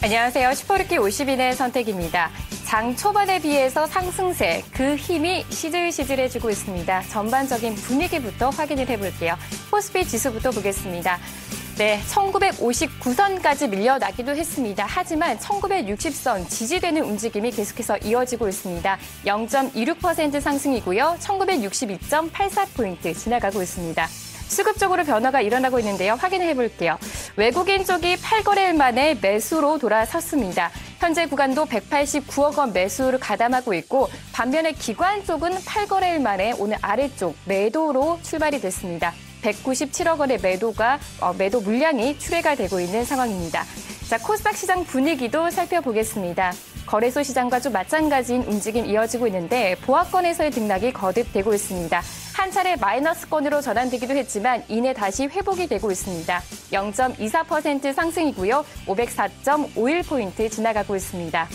안녕하세요. 슈퍼루키 50인의 선택입니다. 장 초반에 비해서 상승세, 그 힘이 시들시들해지고 있습니다. 전반적인 분위기부터 확인을 해볼게요. 코스피 지수부터 보겠습니다. 네, 1959선까지 밀려나기도 했습니다. 하지만 1960선 지지되는 움직임이 계속해서 이어지고 있습니다. 0.26% 상승이고요. 1962.84포인트 지나가고 있습니다. 수급적으로 변화가 일어나고 있는데요. 확인해 볼게요. 외국인 쪽이 8거래일 만에 매수로 돌아섰습니다. 현재 구간도 189억 원 매수를 가담하고 있고 반면에 기관 쪽은 8거래일 만에 오늘 아래쪽 매도로 출발이 됐습니다. 197억 원의 매도 물량이 출회가 되고 있는 상황입니다. 자, 코스닥 시장 분위기도 살펴보겠습니다. 거래소 시장과 좀 마찬가지인 움직임 이어지고 있는데 보합권에서의 등락이 거듭되고 있습니다. 한 차례 마이너스권으로 전환되기도 했지만 이내 다시 회복이 되고 있습니다. 0.24% 상승이고요. 504.51포인트 지나가고 있습니다.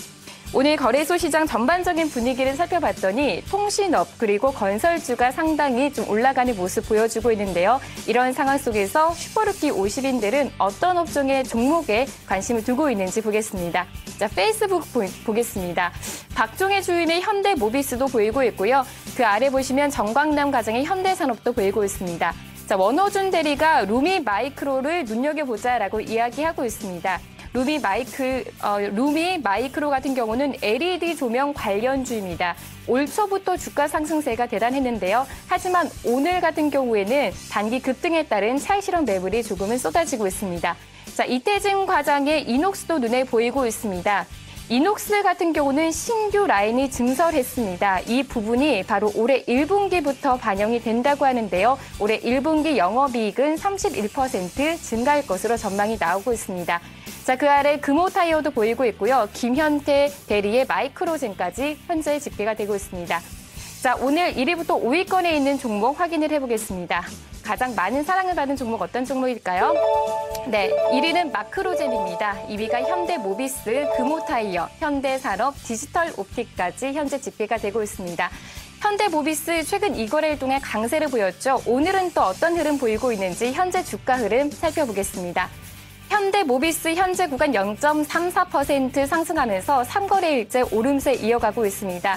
오늘 거래소 시장 전반적인 분위기를 살펴봤더니 통신업 그리고 건설주가 상당히 좀 올라가는 모습 보여주고 있는데요. 이런 상황 속에서 슈퍼루키 50인들은 어떤 업종의 종목에 관심을 두고 있는지 보겠습니다. 자, 페이스북 보겠습니다. 박종의 주임의 현대모비스도 보이고 있고요. 그 아래 보시면 정광남 과장의 현대산업도 보이고 있습니다. 자, 원호준 대리가 루미 마이크로를 눈여겨보자라고 이야기하고 있습니다. 루미 마이크로 같은 경우는 LED 조명 관련주입니다. 올 초부터 주가 상승세가 대단했는데요. 하지만 오늘 같은 경우에는 단기 급등에 따른 차익실현 매물이 조금은 쏟아지고 있습니다. 자, 이태진 과장의 이녹스도 눈에 보이고 있습니다. 이녹스 같은 경우는 신규 라인이 증설했습니다. 이 부분이 바로 올해 1분기부터 반영이 된다고 하는데요. 올해 1분기 영업이익은 31% 증가할 것으로 전망이 나오고 있습니다. 자, 그 아래 금호타이어도 보이고 있고요. 김현태 대리의 마이크로젠까지 현재 집계가 되고 있습니다. 자, 오늘 1위부터 5위권에 있는 종목 확인을 해보겠습니다. 가장 많은 사랑을 받은 종목 어떤 종목일까요? 네, 1위는 마크로젠입니다. 2위가 현대모비스, 금호타이어, 현대산업, 디지털옵틱까지 현재 집계가 되고 있습니다. 현대모비스 최근 2거래일 동안 강세를 보였죠. 오늘은 또 어떤 흐름 보이고 있는지 현재 주가 흐름 살펴보겠습니다. 현대모비스 현재 구간 0.34% 상승하면서 3거래일째 오름세 이어가고 있습니다.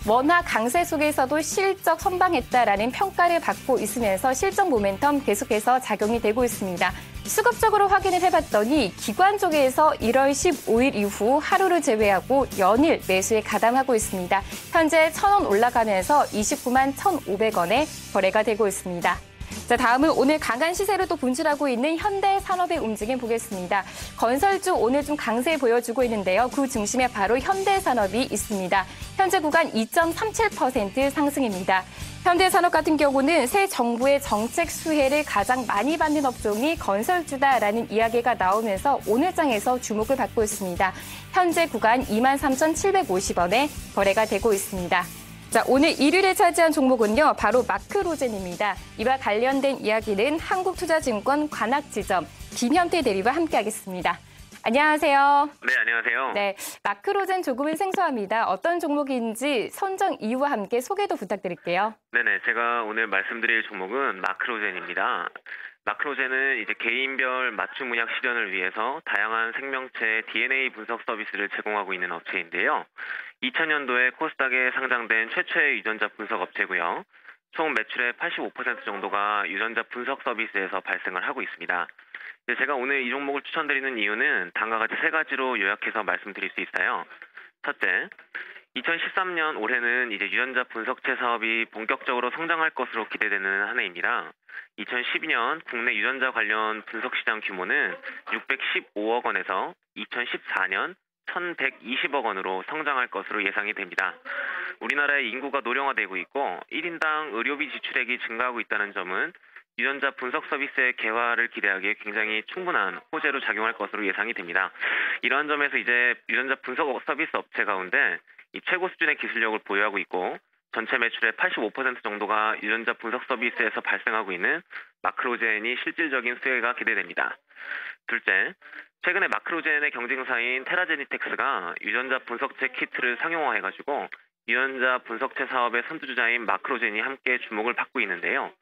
원화 강세 속에서도 실적 선방했다라는 평가를 받고 있으면서 실적 모멘텀 계속해서 작용이 되고 있습니다. 수급적으로 확인을 해봤더니 기관 쪽에서 1월 15일 이후 하루를 제외하고 연일 매수에 가담하고 있습니다. 현재 1,000원 올라가면서 29만 1,500원에 거래가 되고 있습니다. 자, 다음은 오늘 강한 시세로 또 분출하고 있는 현대산업의 움직임 보겠습니다. 건설주 오늘 좀 강세 보여주고 있는데요. 그 중심에 바로 현대산업이 있습니다. 현재 구간 2.37% 상승입니다. 현대산업 같은 경우는 새 정부의 정책 수혜를 가장 많이 받는 업종이 건설주다라는 이야기가 나오면서 오늘 장에서 주목을 받고 있습니다. 현재 구간 23,750원에 거래가 되고 있습니다. 자, 오늘 1위를 차지한 종목은요, 바로 마크로젠입니다. 이와 관련된 이야기는 한국투자증권 관악지점 김현태 대리와 함께하겠습니다. 안녕하세요. 네, 안녕하세요. 네, 마크로젠 조금은 생소합니다. 어떤 종목인지 선정 이유와 함께 소개도 부탁드릴게요. 네네, 제가 오늘 말씀드릴 종목은 마크로젠입니다. 마크로젠은 이제 개인별 맞춤 의학 실현을 위해서 다양한 생명체 DNA 분석 서비스를 제공하고 있는 업체인데요. 2000년도에 코스닥에 상장된 최초의 유전자 분석 업체고요. 총 매출의 85% 정도가 유전자 분석 서비스에서 발생을 하고 있습니다. 제가 오늘 이 종목을 추천드리는 이유는 다음과 같이 세 가지로 요약해서 말씀드릴 수 있어요. 첫째, 2013년 올해는 이제 유전자 분석체 사업이 본격적으로 성장할 것으로 기대되는 한 해입니다. 2012년 국내 유전자 관련 분석 시장 규모는 615억 원에서 2014년 1,120억 원으로 성장할 것으로 예상이 됩니다. 우리나라의 인구가 노령화되고 있고 1인당 의료비 지출액이 증가하고 있다는 점은 유전자 분석 서비스의 개화를 기대하기에 굉장히 충분한 호재로 작용할 것으로 예상이 됩니다. 이러한 점에서 이제 유전자 분석 서비스 업체 가운데 이 최고 수준의 기술력을 보유하고 있고 전체 매출의 85% 정도가 유전자 분석 서비스에서 발생하고 있는 마크로젠이 실질적인 수혜가 기대됩니다. 둘째, 최근에 마크로젠의 경쟁사인 테라제니텍스가 유전자 분석체 키트를 상용화해가지고 유전자 분석체 사업의 선두주자인 마크로젠이 함께 주목을 받고 있는데요.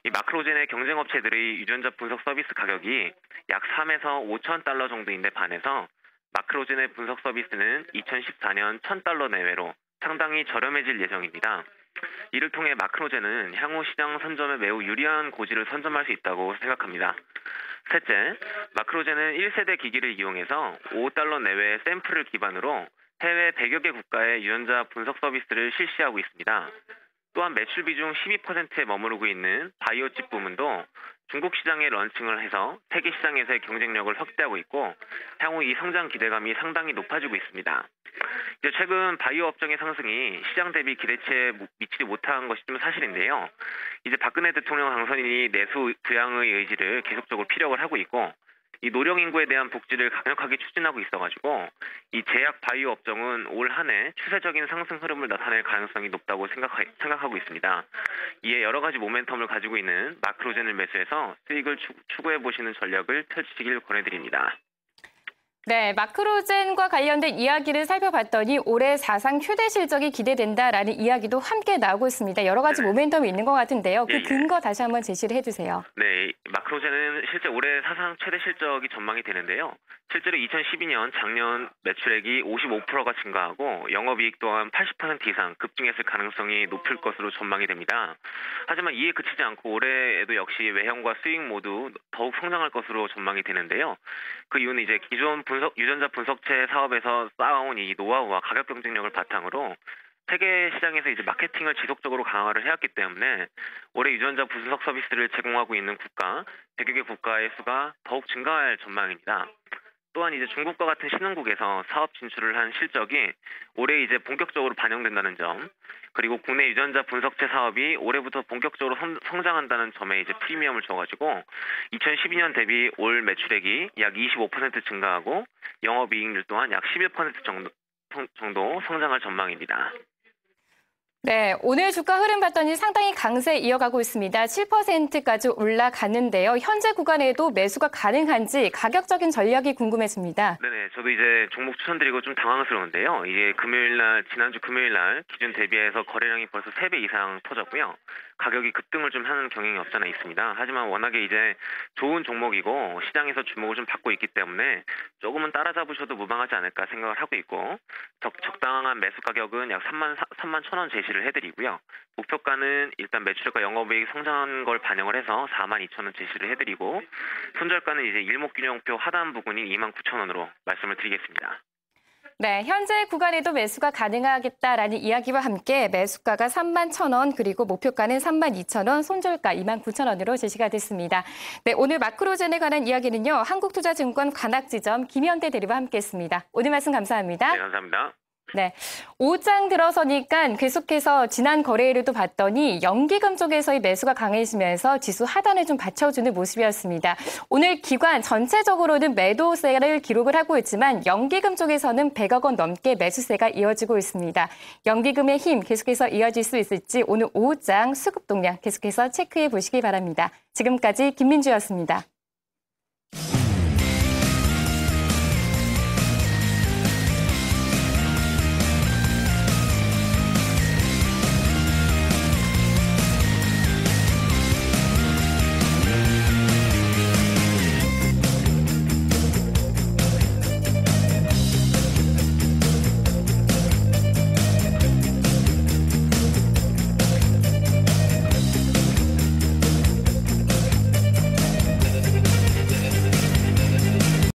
이 마크로젠의 경쟁업체들의 유전자 분석 서비스 가격이 약 3에서 5천 달러 정도인데 반해서 마크로젠의 분석 서비스는 2014년 $1,000 내외로 상당히 저렴해질 예정입니다. 이를 통해 마크로젠은 향후 시장 선점에 매우 유리한 고지를 선점할 수 있다고 생각합니다. 셋째, 마크로젠은 1세대 기기를 이용해서 $5 내외의 샘플을 기반으로 해외 100여 개 국가의 유전자 분석 서비스를 실시하고 있습니다. 또한 매출 비중 12%에 머무르고 있는 바이오칩 부문도 중국 시장에 런칭을 해서 세계 시장에서의 경쟁력을 확대하고 있고 향후 이 성장 기대감이 상당히 높아지고 있습니다. 이제 최근 바이오 업종의 상승이 시장 대비 기대치에 미치지 못한 것이 좀 사실인데요. 이제 박근혜 대통령 당선인이 내수 부양의 의지를 계속적으로 피력을 하고 있고 이 노령 인구에 대한 복지를 강력하게 추진하고 있어가지고 이 제약 바이오 업종은 올 한 해 추세적인 상승 흐름을 나타낼 가능성이 높다고 생각하고 있습니다. 이에 여러 가지 모멘텀을 가지고 있는 마크로젠을 매수해서 수익을 추구해 보시는 전략을 펼치시길 권해드립니다. 네, 마크로젠과 관련된 이야기를 살펴봤더니 올해 사상 최대 실적이 기대된다라는 이야기도 함께 나오고 있습니다. 여러 가지 모멘텀이 있는 것 같은데요. 그 근거 다시 한번 제시를 해주세요. 네, 마크로젠은 실제 올해 사상 최대 실적이 전망이 되는데요. 실제로 2012년 작년 매출액이 55%가 증가하고 영업이익 또한 80% 이상 급증했을 가능성이 높을 것으로 전망이 됩니다. 하지만 이에 그치지 않고 올해에도 역시 외형과 수익 모두 더욱 성장할 것으로 전망이 되는데요. 그 이유는 이제 기존 유전자 분석체 사업에서 쌓아온 이 노하우와 가격 경쟁력을 바탕으로 세계 시장에서 이제 마케팅을 지속적으로 강화를 해왔기 때문에 올해 유전자 분석 서비스를 제공하고 있는 국가, 100여 개 국가의 수가 더욱 증가할 전망입니다. 또한 이제 중국과 같은 신흥국에서 사업 진출을 한 실적이 올해 이제 본격적으로 반영된다는 점, 그리고 국내 유전자 분석체 사업이 올해부터 본격적으로 성장한다는 점에 이제 프리미엄을 줘가지고 2012년 대비 올 매출액이 약 25% 증가하고 영업이익률 또한 약 11% 정도 성장할 전망입니다. 네, 오늘 주가 흐름 봤더니 상당히 강세 이어가고 있습니다. 7%까지 올라갔는데요. 현재 구간에도 매수가 가능한지 가격적인 전략이 궁금해집니다. 네네, 저도 이제 종목 추천드리고 좀 당황스러운데요. 이게 지난주 금요일 날 기준 대비해서 거래량이 벌써 3배 이상 터졌고요. 가격이 급등을 좀 하는 경향이 없잖아 있습니다. 하지만 워낙에 이제 좋은 종목이고 시장에서 주목을 좀 받고 있기 때문에 조금은 따라잡으셔도 무방하지 않을까 생각을 하고 있고 적당한 매수 가격은 약 3만 1,000원 제시를 해드리고요. 목표가는 일단 매출과 영업이익 성장한 걸 반영을 해서 42,000원 제시를 해드리고 손절가는 이제 일목균형표 하단 부근인 29,000원으로 말씀을 드리겠습니다. 네, 현재 구간에도 매수가 가능하겠다라는 이야기와 함께 매수가가 31,000원 그리고 목표가는 32,000원, 손절가 29,000원으로 제시가 됐습니다. 네, 오늘 마크로젠에 관한 이야기는요. 한국투자증권 관악지점 김현대 대리와 함께했습니다. 오늘 말씀 감사합니다. 네, 감사합니다. 네, 5장 들어서니까 계속해서 지난 거래일도 봤더니 연기금 쪽에서의 매수가 강해지면서 지수 하단을 좀 받쳐주는 모습이었습니다. 오늘 기관 전체적으로는 매도세를 기록을 하고 있지만 연기금 쪽에서는 100억 원 넘게 매수세가 이어지고 있습니다. 연기금의 힘 계속해서 이어질 수 있을지 오늘 5장 수급 동향 계속해서 체크해 보시기 바랍니다. 지금까지 김민주였습니다.